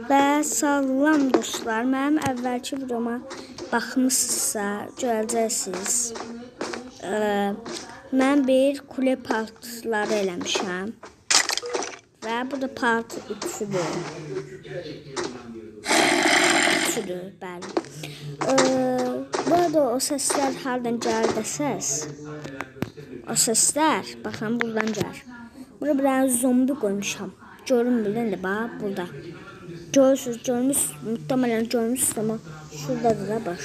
Və salam dostlar, mənim əvvəlki videoma baxmışsınızsa görəcəksiniz. Mən bir kule partları eləmişəm. Və bu da part 3'üdür. Bəli. Bu arada o səslər hardan gəlir desəz. O səslər, baxın buradan gəlir. Burada bir dənə zombi qoymuşam. Görünmür indi bax burada. Görmüşsünüz, muhtemelen görmüşsünüz ama şuradadır da baş.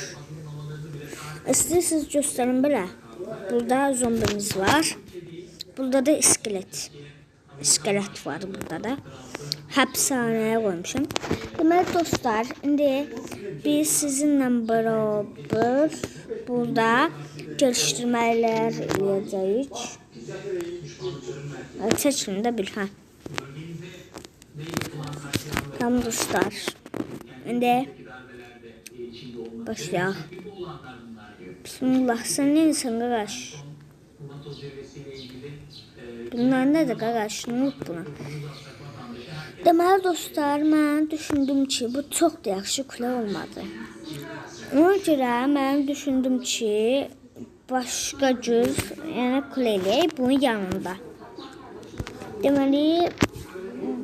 İstəyirsiniz göstərin belə. Burada zombimiz var. Burada da iskelet. İskelet var burada da. Həbshanəyə qoymuşam. Deməli dostlar, indi biz sizinlə beraber burada geliştirmələr eləyəcəyik. Çəkin də bil, hə. Tamam dostlar. Şimdi başlayalım. Bismillah. Sen neysen kardeş? Bunlar nedir kardeş? Unut bunu. Deməli dostlar, mən düşündüm ki, bu çox da yaxşı kule olmadı. Ona görə mən düşündüm ki, başqa cür, yəni kule eləyək bunun yanında. Deməli,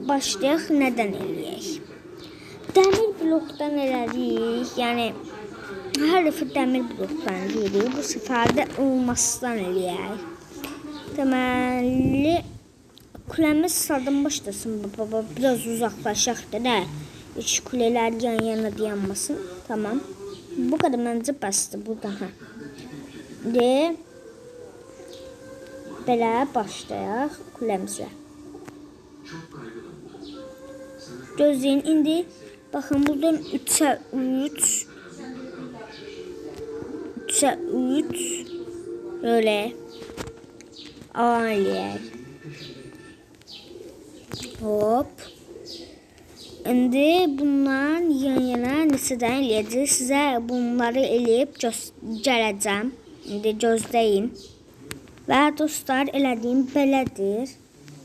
başlayaq nədən eləyək? Dəmir blokdan elədik, yəni hər dəfə dəmir blokdan eləyirik, bu səfər də olmazdan eləyək. Deməli, kuləmiz sadan başlasın, baba, biraz uzaqlaşaq da, heç kulelər yan-yana dayanmasın, tamam. Bu qədər məncə bəsdir, burada, hə. Belə başlayaq kuləmizə. Gözləyin, indi baxın buradan 3'ə 3 böyle alıyaq. Hop. İndi bundan yan-yana neçədən eləyəcək? Sizə bunları eləyib gələcəm. İndi gözləyin. Və dostlar, elədiyim belədir.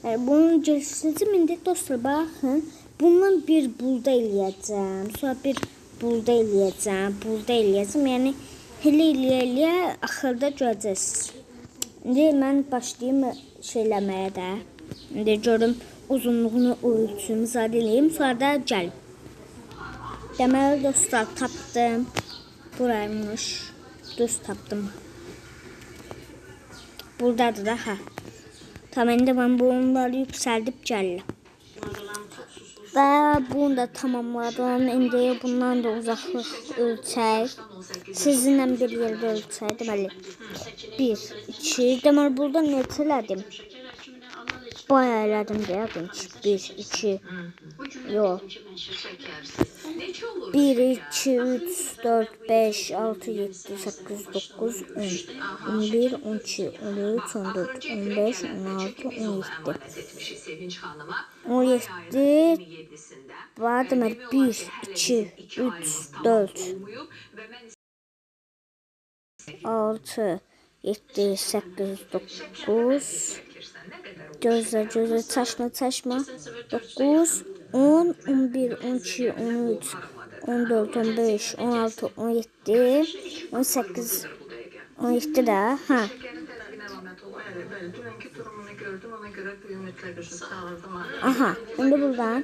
Bunu göstərəcəm. İndi dostlar, baxın. Bundan bir bulda eləyəcəm. Sonra bir bulda eləyəcəm. Yəni, elə eləyə axırda görəcəksiniz. İndi mən başlayayım şeyləməyə də. İndi görüm uzunluğunu ölçüm, müsadə eləyim. Sonra da gəlim. Deməli dostlar, tapdım. Buraymış. Düz tapdım. Buradadır da, hə. Tamam, indi mən bunları yüksəldib gəlirəm. Və bunu da tamamladım. İndi bundan da uzaqlıq ölçək. Sizinlə bir yerdə ölçək. Deməli, 1, 2, deməli burada neçə elədim? Bayağı elədim deyə, 1, 2, yox. 1, 2, 3, 4, 5, 6, 7, 8, 9, 10, 11, 12, 13, 14, 15, 16, 17. Var deməli 1, 2, 3, 4, 6, 7, 8, 9, gözlə, çaşma, 9, 10, 11, 12, 13, 14, 15, 16, 17, 18, 17 də, hə. Aha, indi buradan.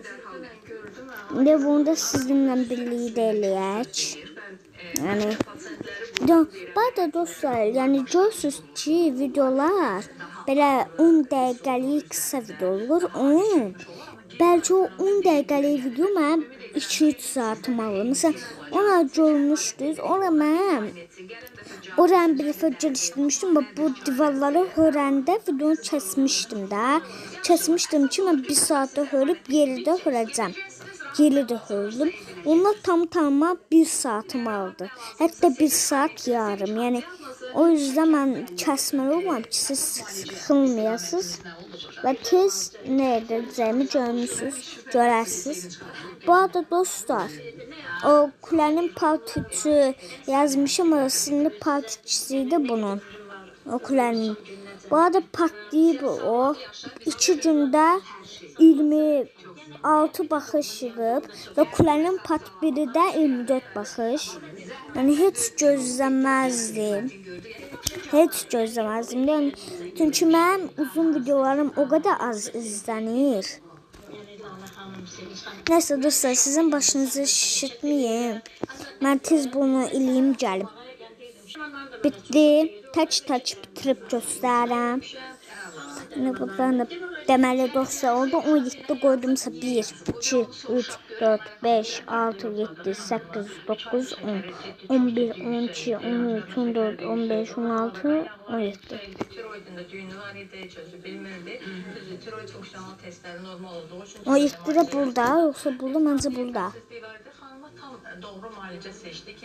İndi bunu da sizinlə birlikdə eləyək. Yəni, bədə dostlar, yəni görürsünüz ki, videolar belə 10 dəqiqəlik qısa video olur. Bəlkə o 10 dəqiqəlik video mən 2-3 saatım alır. Məsələn, ona görmüşdünüz, mən oranı bir dəfə gelişdirmişdim. Bu divarları hörəndə videonu kəsmişdim də. Kəsmişdim ki, mən 1 saatda hörüb yerdə hörəcəm. Yeri də hördüm. Onlar tamamı 1 saatım aldı. Hətta 1 saat yarım. Yəni, o yüzden mən kəsməli olmam ki, siz sıxılmayasınız. Və tez nə edəcəyimi görərsiniz. Bu arada dostlar, o kulenin part 3'ü yazmışım, aslında part 2'siydi bunun. O kulenin Bu arada patlayıb o. 2 gündə 26 baxış yığıb və kulenin part 1-i də 24 baxış. Yəni heç gözləməzdim. Yəni, çünki mənim uzun videolarım o qədər az izlənir. Neyse dostlar, sizin başınızı şişirtmeyeyim. Ben tez bunu eləyim gəlim. Bitti. Taç bitirib göstərəm. Buradan da deməli dostlar, orada 17 qoydumsa 1, 2, 3, 4, 5, 6, 7, 8, 9, 10, 11, 12, 13, 14, 15, 16, 17. O 7 de burada, yoksa burada, bence burada.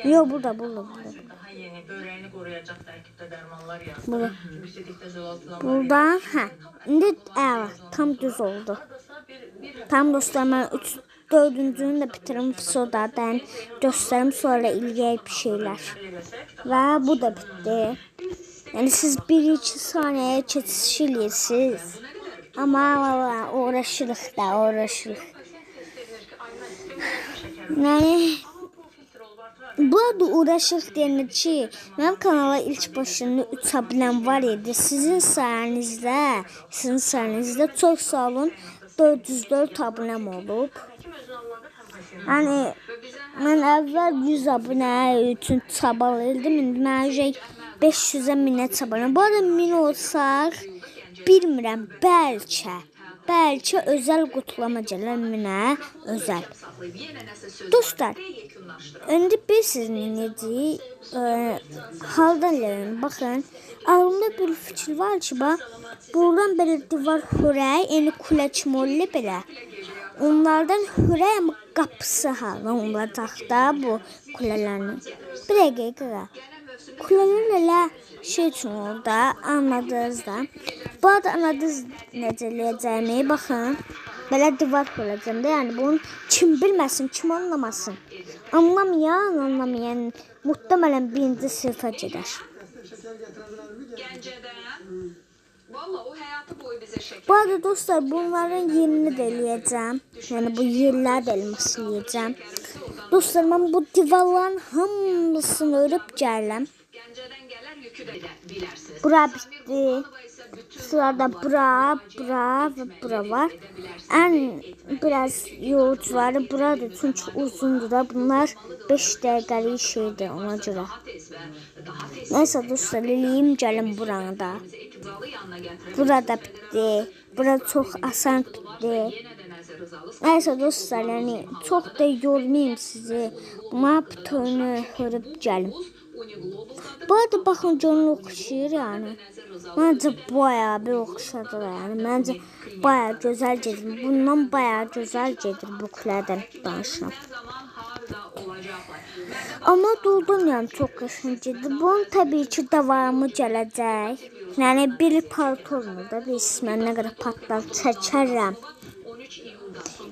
Yok burada. Daha yeni böreğini koruyacak terkipte dermanlar yazdı. Burada. Burada. İndi tam düz oldu. Tam dostlar, mən 4-cünü də bitirim sodadan göstərim, sonra eləyək bir şeylər. Və bu da bitdi. Yəni siz 1-2 saniyəyə keçiş eləyirsiniz. Amma uğraşırıq. Yəni bu arada uğraşıq deyəndə ki, mənim kanala ilk başında 3 abunəm var idi. Sizin sayenizdə çox sağ olun, 404 abunəm olub. Yəni mən əvvəl 100 abunə üçün çabalayırdım. İndi mən 500-ə 1000-ə çabalayırım. Bu arada 1000 olsaq, bilmirəm, bəlkə özəl qutulama gələr, 1000-ə özəl. Dostlar, indi bilirsiniz necə haldan eləyin. Baxın, ağlımda bir fikir var ki, buradan belə divar hörək, yəni kulə kimi olur belə. Onlardan hörək ama qapısı haldan olacaq da bu kulələrin. Bir dəqiqə. Kuleler elə şey üçün orada, anladınız da. Bu arada anladınız necə eləyəcəyimi, baxın. Belə divar olacaq da, yəni bunu kim bilməsin, kim anlamasın. Anlamayan muhtemelen 1-ci sınıfa gedər. Bu arada dostlar, bunların yerini də eləyəcəm. Yəni bu yerləri də eləyəcəm. Dostlar, mən bu divarların hamısını örüb gələm. Bura bitti. Sırada bura ve bura var. Biraz yoğurtları burada çünkü uzundur da, bunlar 5 dəqiqəlik şeydir ona görə. Neyse dostlar, eləyim gəlim buranı da. Burada bitti. Burada çok asan bitti. Neyse dostlar, yani çok da yormayayım sizi. Buna bütünü hörüb gəlim. Bu arada baxın, canlı oxşayır yani. Məncə bayağı bir oxşadı da, yani məncə bayağı gözəl gedir. Bundan bayağı gözəl gedir bu kulədən danışıram. Amma doğrudan yani çok qəşəng gedir. Bunun təbii ki davamı gələcək. Yəni bir paltorunu da biz mən nə qədər patlar çəkərəm.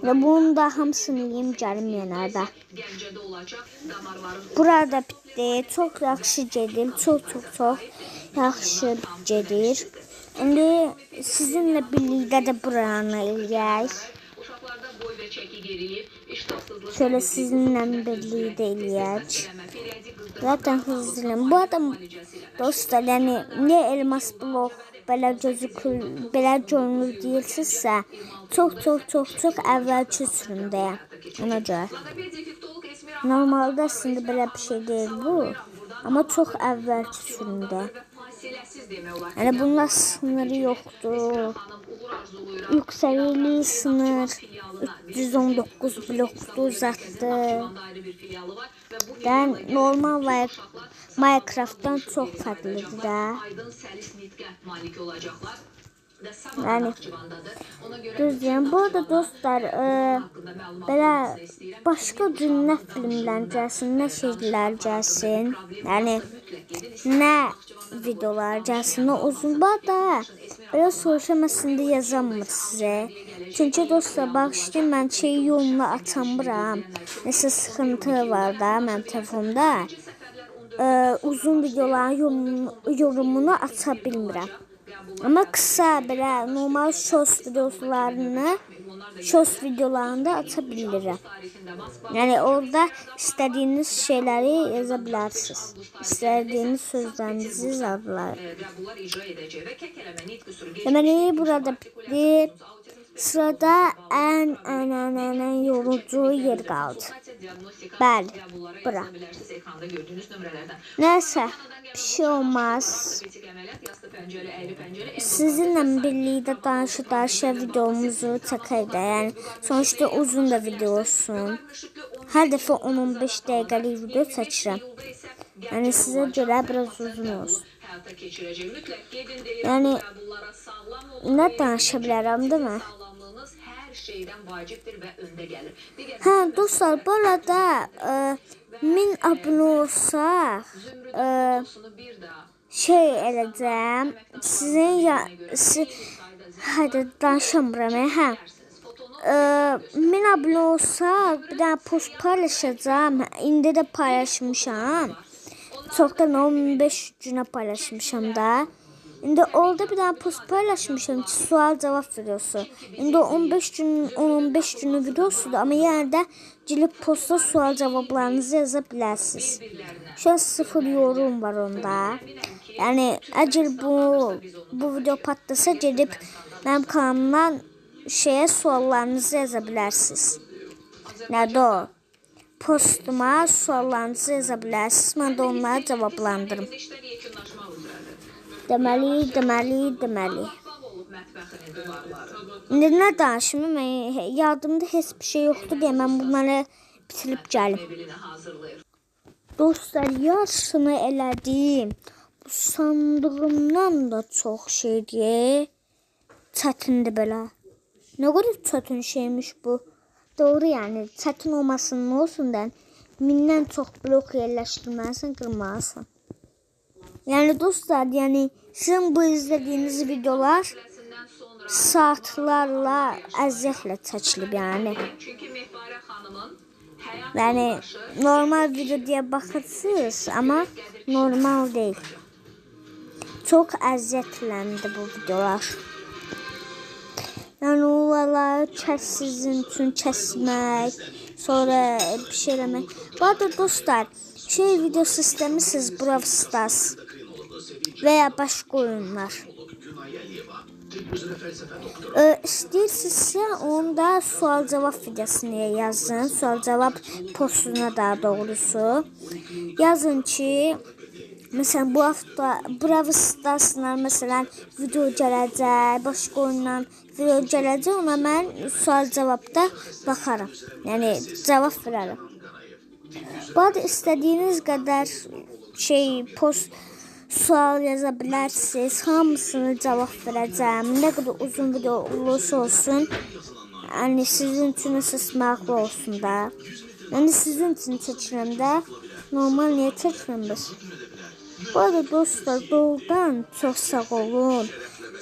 Ve bunun da hamısını yiyeyim gəlim yenə də. Burada bitti. Çok yaxşı gedir. Çok yaxşı gedir. İndi sizinlə birlikdə də buranı eləyək. Şöyle sizinlə birlikdə eləyək. Zaten hızlıyım. Bu adam dostlar, yani ne elmas blok belə gözükür, belə görünür deyilsizsə, çox əvvəlki sürümdəyəm. Ona görə. Normalda əslində belə bir şey deyil bu. Ama çok əvvəlki sürümdə. Yəni bunlar sınırı yoxdur. Yüksəkliyi sınır 319 blokdur zatdır. Yəni normal Minecraft'tan çok farklıdır da. Yani düzdür. Bu arada dostlar, belə başqa cür nə filmlər gəlsin, nə şeylər gəlsin, yəni nə videolar gəlsin, nə uzun. Bu arada belə soruşamasında yazamır sizə. Çünki dostlar, bağışlayın, mən şeyi yorumla açamıram. Nəsə sıxıntı var da mənim telefonda. Uzun videoların yorumunu aça bilmirəm. Ama kısa belə normal shorts videolarında atabilirim. Yani orada istediğiniz şeyleri yazabilirsiniz. İstediğiniz sözlerinizi yazabilirsiniz. Deməli burada bitti. Sırada en yorucu yer kaldı. Bəli, bura. Neyse, bir şey olmaz. Sizinle birlikte danışa videomuzu çəkək də. Yani sonuçta uzun da video olsun. Her defa 10-15 dakikalık video çəkirəm. Yani size göre biraz uzun olsun. Yani ne danışabilirim değil mi? Ha dostlar, bu arada 1000 abone olsaq şey edəcəm. Hadi danışamıram. Ha. 1000 abone olsaq bir dənə post paylaşacağım. İndi də paylaşmışam. Çoktan 15 güne paylaşmışam da. İndi orada bir tane post paylaşmışam ki sual cevap videosu. İndi 15 günün videosudur ama yine de gelip posta sual cevaplarınızı yazabilirsiniz. Şu an 0 yorum var onda. Yani eğer bu video patlasa gelip benim kanalımdan suallarınızı yazabilirsiniz. Nerede o? Postuma suallarınızı yazabilirsiniz. Ben de onları cevaplandırırım. Deməli. İndi nə danışım? Yardımda heç bir şey yoxdur deyə mən bunları bitirib gəlim. Dostlar, yarısını elədim. Bu sandığımdan da çox şeydir. Çətindir belə. Nə qədər çətin şeymiş bu. Doğru yani. Çətin olmasın, nə olsun da. 1000'dən çox blok yerləşdirməlisən, qırmalısan. Yani dostlar, yani sizin bu izlediğiniz videolar saatlerle əziyyətlə çəkilib yani. Yani normal video diye bakırsınız ama normal değil. Çok əziyyətləndi bu videolar. Yani onları sizin üçün kəsmək, sonra bir şey eləmək. Bu arada dostlar, video istəmisiniz Brawl Stars veya başka oyunlar. İstəyirsinizsə onda sual cevap videosuna yazın. Sual cevap postuna daha doğrusu. Yazın ki mesela bu hafta Brawl Stars'la mesela video gələcək, başka oyundan video gələcək, ona mən sual cevapta bakarım. Yani cevap verərəm. Bu arada istediğiniz kadar sual yazabilirsiniz. Hamısını cevap vereceğim. Ne kadar uzun video olursa olsun. Yani sizin için esas marklı olsun da. Yani sizin için çəkirəm də. Normal niye çəkirəm biz? Bu arada dostlar, doğrudan çok sağ olun.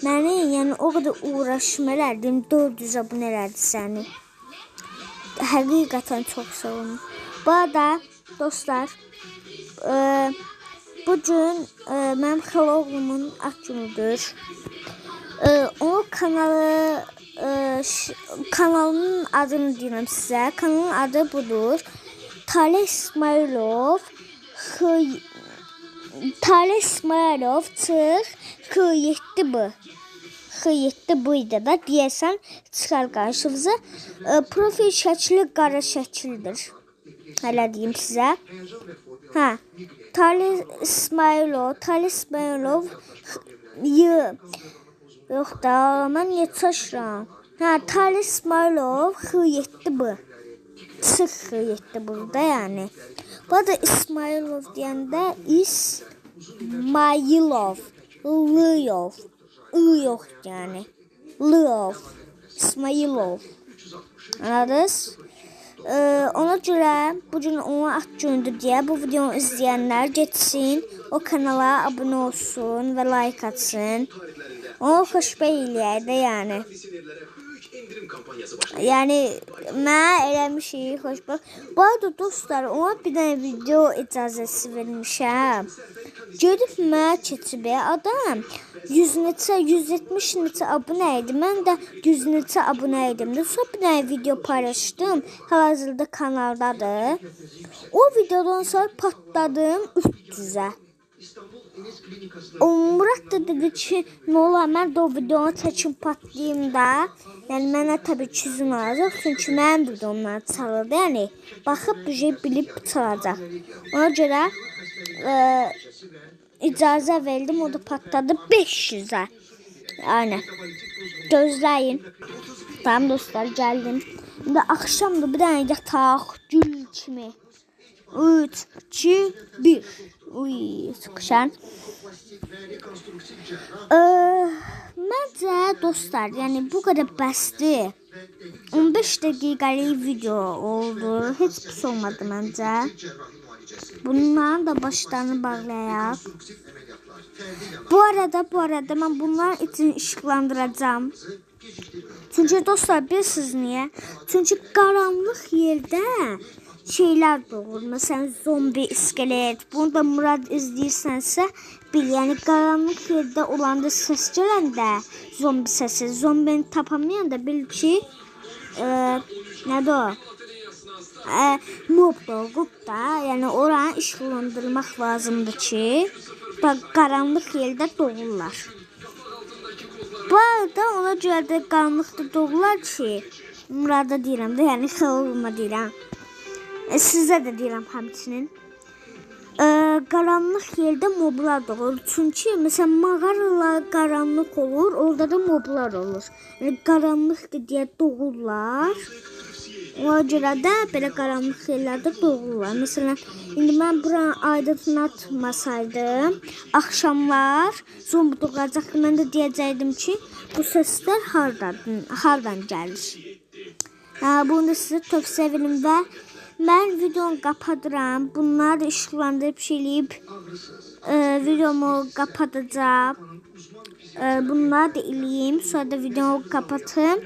Məni yani o kadar uğraşım elədim. 400 abone elədi səni. Həqiqətən çox sağ olun. Bu arada dostlar, bugün mənim xaloğlumun ad günüdür. O kanalının adını deyirəm sizə. Kanalın adı budur. Talih İsmailov çıx X7B. X7B-də da deyəsən çıxar qarşınıza. Profil şəkli qara şəkildir. Hələ deyim sizə. Ha, Talih İsmailov yox da, mən niyə çaşıram? Ha, Talih İsmailov X7B. Çıx X7 burada yani. Bu arada İsmailov deyəndə İsmailov. Lıyov. Yox yani. Lıyov. İsmailov. Anladınız? Ona göre bugün onun ad günüdür diye bu videonu izleyenler geçsin, o kanala abone olsun ve like atsın. Onu xoşbəxt eləyək də yani. Yəni mən eləmişik xoşbax. Bu arada dostlar, ona bir dənə video icazəsi vermişəm. Gedib mənə keçib adam 170 neçə abunə idi. Mən də 100 neçə abunə idim. Sonra bir dənə video paylaşdım. Hal-hazırda kanaldadır. O videodan sonra patladım 300-ə. O Murat da dedi ki, nə olar, mən də o videonu çəkim patlayayım da. Yəni mənə təbii ki, üzün olacaq. Çünki mənim videomdan çalırdı. Yəni baxıb bir şey bilib çalacaq. Ona görə icazə verdim. O da patladı 500-ə. Yəni gözləyin. Tamam dostlar, gəldim. İndi axşamdır, bir dənə yataq gül kimi. 3, 2, 1. Uy, sıkışan. Məncə dostlar, yəni bu qədər bəsdir. 15 dəqiqəlik video oldu. Heç pis olmadı məncə. Bunların da başlarını bağlayaq. Bu arada mən bunların için işıqlandıracağım. Çünki dostlar, bilirsiniz niyə? Çünki qaranlıq yerdə şeylər doğur. Məsələn, zombi, iskelet. Bunu da Murad izləyirsənsə bil. Yəni qaranlıq yerdə olanda səs gələndə zombi səsi, zombini tapamayanda bil ki, nədir o? Mob doğub da, yəni oranı işıqlandırmaq lazımdır ki, qaranlıq yerdə doğurlar. Bu arada ona görə də qaranlıqda doğurlar ki, Murada deyirəm də, yəni xalqıma deyirəm. Sizə də deyirəm həmçinin. Qaranlıq yerdə moblar doğur. Çünki məsələn mağaralar qaranlıq olur, orada da moblar olur. Yəni qaranlıqdır deyə doğurlar. Ona görə də belə qaranlıq yerlərdə doğurlar. Məsələn, indi mən buranı aydınlatmasaydım, axşamlar zombi doğacaqdı. Mən də deyəcəkdim ki, bu səslər hardan gəlir? Bunu da sizə tövsiyə verim və mən videonu qapadıram. Bunları da işıqlandırıb şeyləyib videomu kapatacağım. Bunları da eləyim. Sonra da videomu kapatım.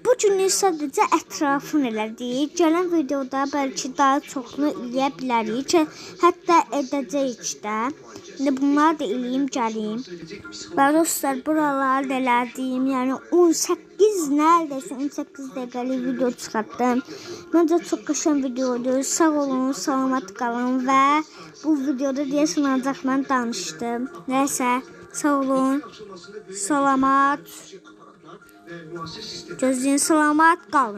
Bu günlük sadəcə ətrafını elədik. Gələn videoda bəlkə daha çoxunu eləyə bilərik. Hətta edəcəyik də. İndi bunları da eləyim, gəleyim. Və dostlar, buraları da elədim. Yəni 18, neredeyse 18 dəqiqəlik video çıxartdım. Məncə çox qəşəng videodur. Sağ olun, salamat qalın və bu videoda deyəsən ancaq mən danışdım. Nəysə, sağ olun, salamat. Gözləyin, salamat qalın.